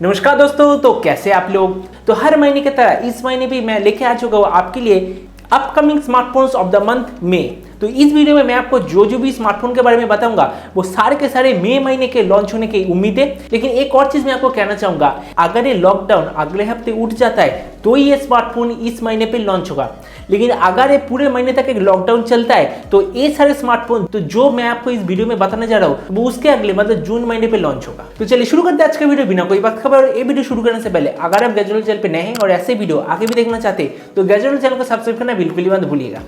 नमस्कार दोस्तों, तो कैसे आप लोग। तो हर महीने की तरह इस महीने भी मैं लेके आ चुका हूँ आपके लिए upcoming smartphones of the month में। तो इस वीडियो में मैं आपको जो भी स्मार्टफोन के बारे में बताऊंगा वो सारे के सारे मई महीने के लॉन्च होने की उम्मीद है। लेकिन एक और चीज मैं आपको कहना चाहूंगा, अगर ये लॉकडाउन अगले हफ्ते उठ जाता है तो ये स्मार्टफोन इस महीने पे लॉन्च होगा। लेकिन अगर ये पूरे महीने तक एक लॉकडाउन चलता है तो ये सारे स्मार्टफोन तो जो मैं आपको इस वीडियो में बताने जा रहा हूँ वो उसके अगले मतलब जून महीने पे लॉन्च होगा। तो चलिए शुरू करते हैं आज का वीडियो बिना कोई बात खबर। ये वीडियो शुरू करने से पहले अगर आप गैजेट चैनल पे नए हैं और ऐसे वीडियो आगे भी देखना चाहते हैं तो गैजेट चैनल को सब्सक्राइब करना बिल्कुल ही मत भूलिएगा।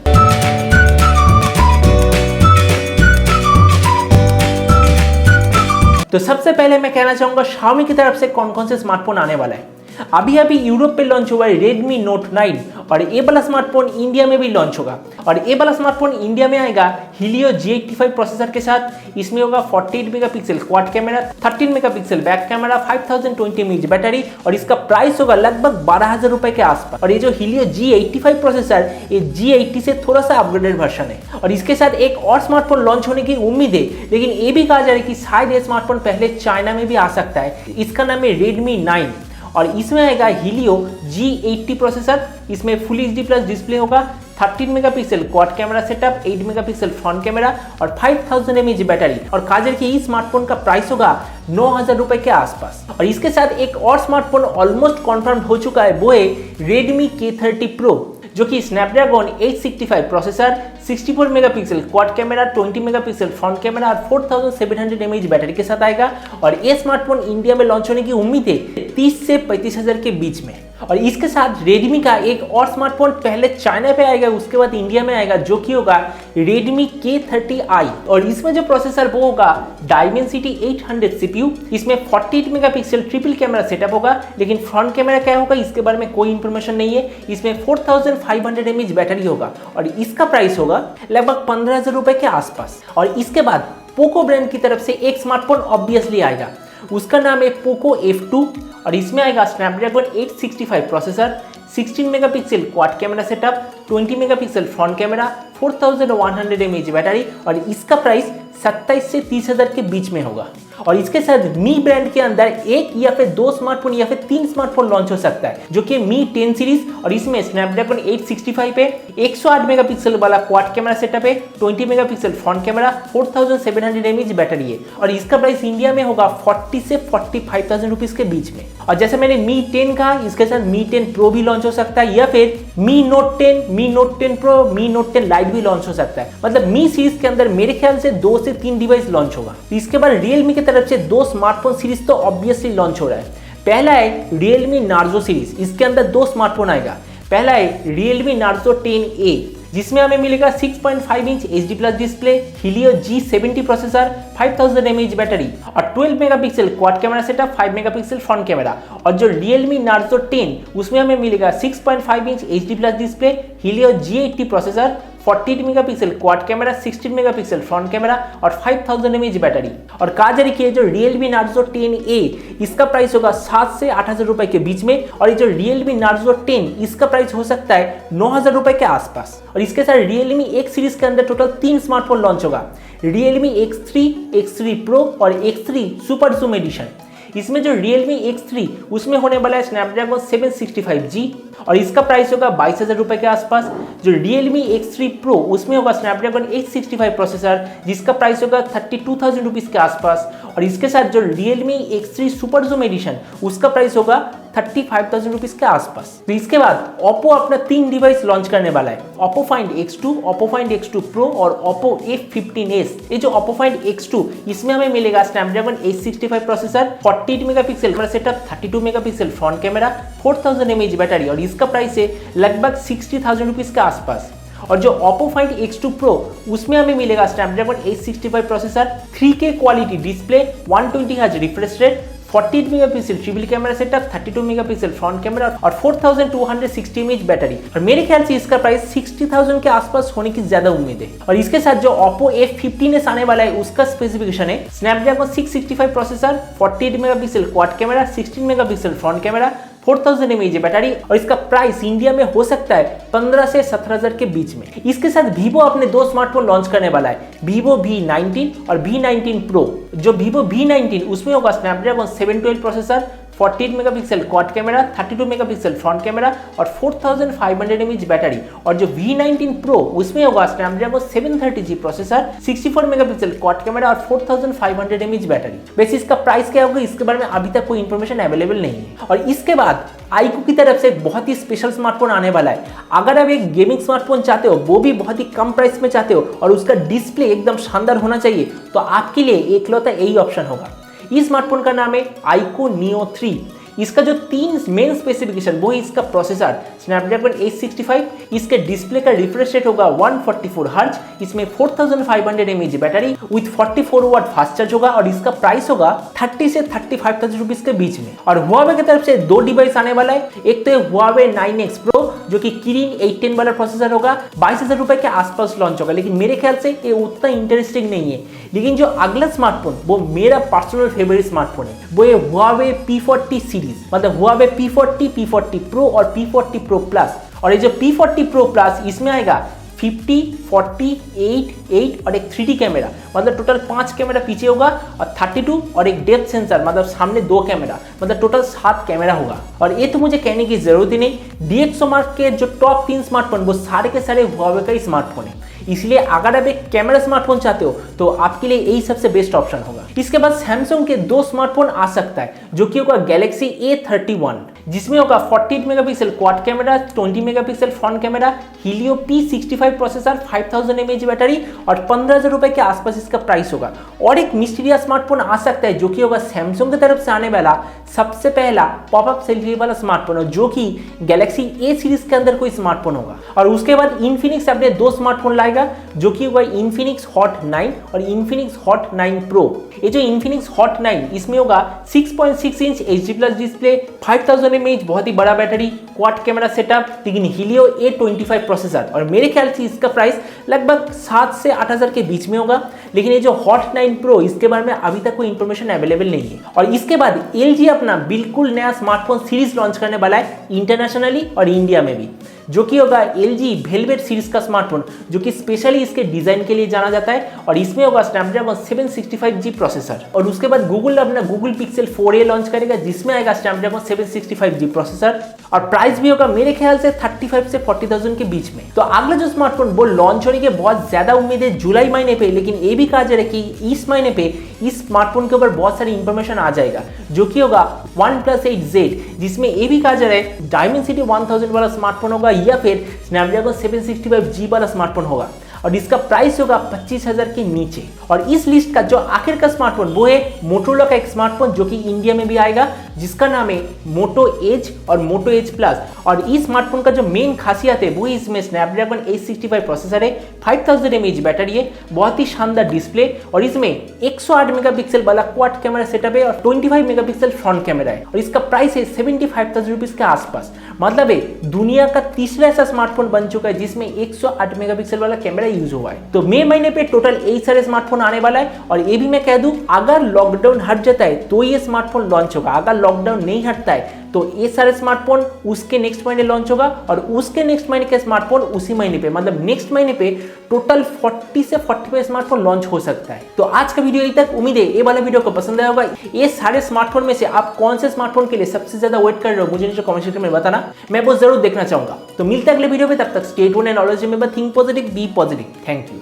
तो सबसे पहले मैं कहना चाहूंगा Xiaomi की तरफ से कौन कौन से स्मार्टफोन आने वाला है। अभी यूरोप पे लॉन्च हुआ है Redmi Note 9 और ये वाला स्मार्टफोन इंडिया में भी लॉन्च होगा। और ये वाला स्मार्टफोन इंडिया में आएगा Helio G85 प्रोसेसर के साथ। इसमें होगा 48 megapixel quad camera, 13 megapixel back camera, 5020 mAh battery और इसका प्राइस होगा लगभग 12,000 रुपए के आसपास। और ये जो Helio G85 प्रोसेसर ये G80 से थोड़ा सा अपग्रेडेड वर्जन है। और इसके साथ एक और स्मार्टफोन लॉन्च होने की उम्मीद है, लेकिन ये भी कहा जा रहा है कि शायद ये स्मार्टफोन पहले चाइना में भी आ सकता है। इसका नाम है Redmi 9 और इसमें आएगा Helio G80 प्रोसेसर। इसमें फुल HD प्लस डिस्प्ले होगा, 13 megapixel quad camera setup, 8 megapixel front camera और 5000 mAh बैटरी। और काजर के इस स्मार्टफोन का प्राइस होगा 9,000 रुपए के आसपास। और इसके साथ एक और स्मार्टफोन ऑलमोस्ट कॉन्फर्म हो चुका है, वो है Redmi K30 Pro जो कि Snapdragon 865 processor, 64 megapixel quad camera, 20 megapixel front camera और 4700 mAh बैटरी के साथ आएगा। और ये स्मार्टफोन इंडिया में लॉन्च होने की उम्मीद है 30 से 35,000 के बीच में। और इसके साथ Redmi का एक और स्मार्टफोन पहले चाइना पे आएगा, उसके बाद इंडिया में आएगा, जो कि होगा Redmi K30i। और इसमें जो प्रोसेसर वो होगा Dimensity 800 CPU। इसमें 48 मेगापिक्सल ट्रिपल कैमरा सेटअप होगा, लेकिन फ्रंट कैमरा क्या होगा इसके बारे में कोई इंफॉर्मेशन नहीं है। इसमें 4500 mAh बैटरी होगा और इसका प्राइस होगा लगभग 15,000 रुपए के आसपास। और इसके बाद पोको ब्रांड की तरफ से एक स्मार्टफोन ऑब्वियसली आएगा, उसका नाम है पोको F2 और इसमें आएगा Snapdragon 865 processor, 16 megapixel quad camera setup, 20 megapixel front camera, 4100 mAh battery और इसका प्राइस 27 से 30,000 के बीच में होगा। और इसके साथ मी ब्रांड के अंदर एक या फिर दो स्मार्टफोन या फिर 3 स्मार्टफोन लॉन्च हो सकता है, जो कि मी 10 सीरीज। और इसमें स्नैपड्रैगन 865 पे 108 मेगापिक्सल वाला क्वाड कैमरा सेटअप है, 20 megapixel front camera, 4700 mAh battery है और इसका प्राइस इंडिया में होगा 40 से 45,000 रुपीज के बीच में। और जैसे मैंने मी 10 कहा, इसके साथ मी 10 प्रो भी लॉन्च हो सकता है या फिर मी नोट 10, मी नोट 10 प्रो, मी नोट 10 लाइट भी लॉन्च हो सकता है। मतलब मी सीरीज के अंदर मेरे ख्याल से 2 से 3 डिवाइस लॉन्च होगा। इसके बाद Realme की तरफ से 2 स्मार्टफोन सीरीज तो ऑब्वियसली लॉन्च हो रहा है। पहला है Realme Narzo सीरीज, इसके अंदर 2 स्मार्टफोन आएगा। पहला है Realme Narzo 10A जिसमें हमें मिलेगा 6.5 inch HD plus display, Helio G70 processor, 5000 mAh battery और 12 megapixel quad camera setup, 5 megapixel front camera. और जो Realme Narzo 10 उसमें हमें मिलेगा 6.5 inch HD plus display, Helio G80 processor, 48 megapixel quad camera, 16 megapixel front camera और 5000 mAh battery. और कहा जा रही है जो Realme Narzo 10A इसका प्राइस होगा 7 से 8,000 रुपए के बीच में। और ये जो Realme Narzo 10 इसका प्राइस हो सकता है 9,000 रुपए के आसपास। और इसके साथ Realme X सीरीज के अंदर टोटल 3 स्मार्टफोन लॉन्च होगा, Realme X3, X3 Pro और X3 सुपर जूम एडिशन। इसमें जो Realme X3 उसमें होने वाला है स्नैपड्रैगन 765G और इसका प्राइस होगा 22,000 रुपए के आसपास। जो Realme X3 Pro उसमें होगा स्नैपड्रैगन 865 प्रोसेसर जिसका प्राइस होगा 32,000 रुपीज के आसपास। और इसके साथ जो Realme X3 super zoom edition उसका प्राइस होगा 35,000 रुपीज के आसपास। तो इसके बाद Oppo अपना 3 डिवाइस लॉन्च करने वाला है, Oppo Find X2, Oppo Find X2 Pro और Oppo F15s। ये जो Oppo Find X2 इसमें हमें मिलेगा Snapdragon 865 processor, 48 megapixel camera setup, 32 megapixel front camera, 4000 mAh battery और इसका प्राइस है लगभग 60,000 रुपीज के आसपास। और जो Oppo Find X2 Pro उसमें हमें मिलेगा Snapdragon 865 processor, 3K quality display, 120 hertz refresh rate, 48 megapixel triple camera setup, 32 megapixel front camera और 4260 mAh बैटरी। और मेरे ख्याल से इसका प्राइस 60,000 के आसपास होने की ज्यादा उम्मीद है। और इसके साथ जो Oppo F15s आने वाला है उसका स्पेसिफिकेशन है Snapdragon 665 processor, 48 megapixel quad camera, 16 megapixel front camera, 4000 mAh battery और इसका प्राइस इंडिया में हो सकता है 15 से 17,000 के बीच में। इसके साथ Vivo अपने 2 स्मार्टफोन लॉन्च करने वाला है, Vivo V19 और V19 Pro। जो Vivo V19 उसमें होगा Snapdragon 712 processor, 48 megapixel quad camera, 32 megapixel front camera और 4500 mAh बैटरी। और जो V19 Pro उसमें होगा Snapdragon 730G processor, 64 megapixel quad camera और 4500 mAh बैटरी। वैसे इसका प्राइस क्या होगा इसके बारे में अभी तक कोई इन्फॉर्मेशन अवेलेबल नहीं है। और इसके बाद आईक्यू की तरफ से एक बहुत ही स्पेशल स्मार्टफोन आने वाला है। अगर आप एक गेमिंग स्मार्टफोन चाहते हो, वो भी बहुत ही कम प्राइस में चाहते हो और उसका डिस्प्ले एकदम शानदार होना चाहिए, तो आपके लिए एकलौता यही ऑप्शन होगा। इस स्मार्टफोन का नाम है आईक्यू नियो 3। इसका जो 3 मेन स्पेसिफिकेशन वो है इसका प्रोसेसर स्नैपड्रैगन 865, इसके डिस्प्ले का रिफ्रेश रेट होगा 144 हर्ट्ज, इसमें 4500 mAh battery with 44 watt fast charge होगा और इसका प्राइस होगा 30 से 35,000 रुपीज के बीच में। और हुआवे की तरफ से 2 डिवाइस आने वाला है। एक तो है हुआवे 9X Pro जो कि किरिन 810 वाला प्रोसेसर होगा, 22,000 रुपए के आसपास लॉन्च होगा, लेकिन मेरे ख्याल से ये उतना इंटरेस्टिंग नहीं है। लेकिन जो अगला स्मार्टफोन वो मेरा पर्सनल फेवरेट स्मार्टफोन है, वो है हुआवे P40 सीरीज, मतलब हुआवे P40, P40 Pro और P40 Pro Plus। और ये जो P40 Pro Plus इसमें आएगा 50, 40, 8, 8 और एक 3D कैमरा, मतलब टोटल 5 कैमरा पीछे होगा और 32 और एक डेप्थ सेंसर, मतलब सामने 2 कैमरा, मतलब टोटल 7 कैमरा होगा। और ये तो मुझे कहने की जरूरत ही नहीं, DxOMark के जो टॉप 3 स्मार्टफोन वो सारे के सारे हुआवे का ही स्मार्टफोन है। इसलिए अगर आप एक कैमरा स्मार्टफोन चाहते हो तो आपके लिए यही सबसे बेस्ट ऑप्शन होगा। इसके बाद सैमसंग के 2 स्मार्टफोन आ सकता है, जो कि होगा गैलेक्सी A31 जिसमें होगा 48 megapixel quad camera, 20 megapixel front camera, Helio P65 processor, 5000 mAh battery और 15,000 रुपए के आसपास इसका प्राइस होगा। और एक मिस्टीरियस स्मार्टफोन आ सकता है जो कि होगा सैमसंग की तरफ से आने वाला सबसे पहला पॉपअप सेल्फी वाला स्मार्टफोन, जो कि गैलेक्सी A सीरीज के अंदर कोई स्मार्टफोन होगा। और उसके बाद इन्फिनिक्स अपने 2 स्मार्टफोन लाएगा, जो कि होगा इन्फिनिक्स हॉट 9 और इन्फिनिक्स हॉट 9 प्रो। ये जो इन्फिनिक्स हॉट 9 इसमें होगा 6.6 इंच HD+ डिस्प्ले, 5000 mAh बहुत ही बड़ा बैटरी, क्वाड कैमरा सेटअप, लेकिन हीलियो A25 प्रोसेसर। और मेरे ख्याल से इसका प्राइस लगभग 7 से 8,000 के बीच में होगा। लेकिन ये जो हॉट 9 प्रो इसके बारे में अभी तक कोई इंफॉर्मेशन अवेलेबल नहीं है। और इसके बाद LG अपना बिल्कुल नया स्मार्टफोन सीरीज लॉन्च करने वाला है इंटरनेशनली और इंडिया में भी, जो कि होगा LG वेलवेट सीरीज का स्मार्टफोन, जो कि स्पेशली इसके डिजाइन के लिए जाना जाता है। और इसमें होगा स्नैपड्रैगन 765G प्रोसेसर। और उसके बाद गूगल अपना गूगल पिक्सल 4a लॉन्च करेगा, जिसमें आएगा स्नैपड्रैगन 765G प्रोसेसर और प्राइस भी होगा मेरे ख्याल से 35 से 40,000 के बीच में। तो अगला जो स्मार्टफोन वो लॉन्च होने के बहुत ज्यादा उम्मीद है जुलाई महीने पे, लेकिन ये भी कहा जा रहा है कि इस महीने पे इस स्मार्टफोन के ऊपर बहुत सारी इंफॉर्मेशन आ जाएगा, जो कि होगा OnePlus 8Z, जिसमें ये भी कहा जा रहा है डायमेंसिटी 1000 वाला स्मार्टफोन होगा या फिर स्नैपड्रैगन 765G वाला स्मार्टफोन होगा। और इसका प्राइस होगा 25,000 के नीचे। और इस लिस्ट का जो आखिर का स्मार्टफोन वो है मोटोरोला का एक स्मार्टफोन, जो कि इंडिया में भी आएगा, जिसका नाम है मोटो एज और मोटो एज प्लस। और इस स्मार्टफोन का जो मेन खासियत है वो इसमें स्नैपड्रैगन 865 प्रोसेसर है, 5000 mAh बैटरी है, बहुत ही शानदार डिस्प्ले और इसमें 108 मेगापिक्सल वाला क्वाड कैमरा सेटअप है और 25 मेगापिक्सल फ्रंट कैमरा है। और इसका प्राइस है 75,000 रुपीज के आसपास। मतलब है दुनिया का तीसरा ऐसा स्मार्टफोन बन चुका है जिसमें 108 मेगापिक्सल वाला कैमरा यूज हुआ है। तो मई महीने पे टोटल 8 सारे स्मार्टफोन आने वाला है। और ये भी मैं कह दूं, अगर लॉकडाउन हट जाता है तो ये स्मार्टफोन लॉन्च होगा, अगर लॉकडाउन नहीं हटता है तो ये सारे स्मार्टफोन उसके नेक्स्ट महीने लॉन्च होगा और उसके नेक्स्ट महीने के स्मार्टफोन उसी महीने पे, मतलब नेक्स्ट महीने पे टोटल 40 से 45 स्मार्टफोन लॉन्च हो सकता है। तो आज का वीडियो यही तक। उम्मीद है ये वाला वीडियो को पसंद आया होगा। ये सारे स्मार्टफोन में से आप कौन से स्मार्टफोन के लिए सबसे ज्यादा वेट कर रहे हो मुझे नीचे कमेंट सेक्शन में बताना, मैं वो जरूर देखना चाहूंगा। तो मिलते हैं अगले वीडियो में, तब तक stay tuned and always remember think positive, be positive. Thank you.